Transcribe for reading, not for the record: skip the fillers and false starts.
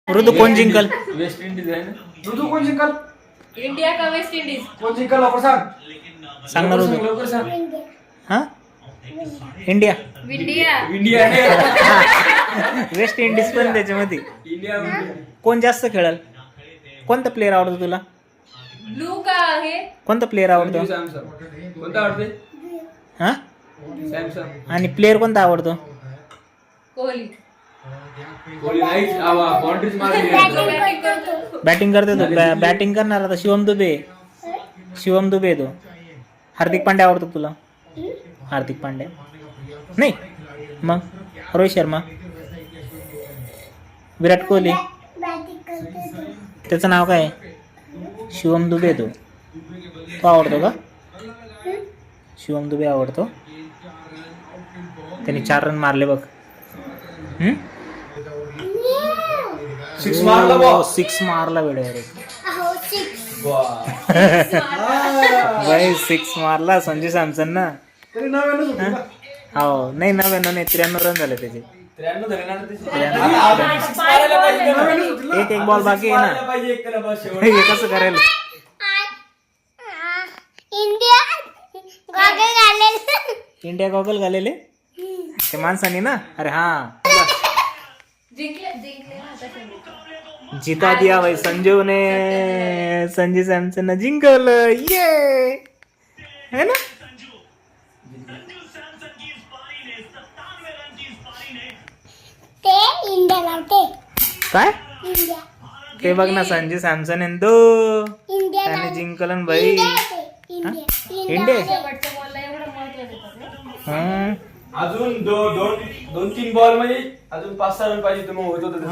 ऋतू कोण जिंकल? West Indies आहे ना. ऋतू कोण जिंकल? इंडिया का वेस्ट इंडीज? कोण जिंकल लवकर सांग. सांग ना ऋतू. लवकर सांग. हा India India. India West Indies पण त्याच्यामध्ये. इंडिया कोण जास्त खेळल? कोणता प्लेअर आवडतो तुला? ब्लू का हे? कोणता प्लेअर आवडतो? सॅमसंग कोणता आवडते? हा सॅमसंग. आणि प्लेअर कोणता आवडतो? कोहली. कोहली नाहीच बाउंड्रीज मारली. बॅटिंग करतो. बॅटिंग करते तो. बॅटिंग करणार आता शिवम दुबे. शिवम दुबे तो. हार्दिक पांड्या आवडतो तुला? हार्दिक पांड्या नाही. मग रोहित शर्मा, विराट कोहली. त्याचं नाव काय? शिवम दुबे तो आवडतो का? शिवम दुबे आवडतो. त्याने 4 रन मारले बघ. 6 मारला बॉ. 6 मारला वेळ वाह. 6 मारला संजू सॅमसन ना. तरी 99 होती का? हो नाही 99 नाही 93 रन झाले त्याचे. 93 झाले ना त्याचे. 93. मारायला पाहिजे ना. 99 होती ना? एक बॉल बाकी आहे मारायला ना. पाहिजे एक त्याला बस शेवट. हे कसं करायला? इंडिया गॉगल घालेले ते माणसानी ना. अरे हा जिंकले ना आता सगळे. जिता दिया भाई संजू ने. संजू सॅमसन जिंकल. ये है ना. काय ते बघ ना संजू सॅमसन आणि त्याने जिंकलन भाई. इंडिया शेवटच्या बॉलला एवढं महत्व देतात ना. हं. अजून 2-3 बॉल मध्ये अजून 5-6 रन पाहिजे तर मग होत होतं.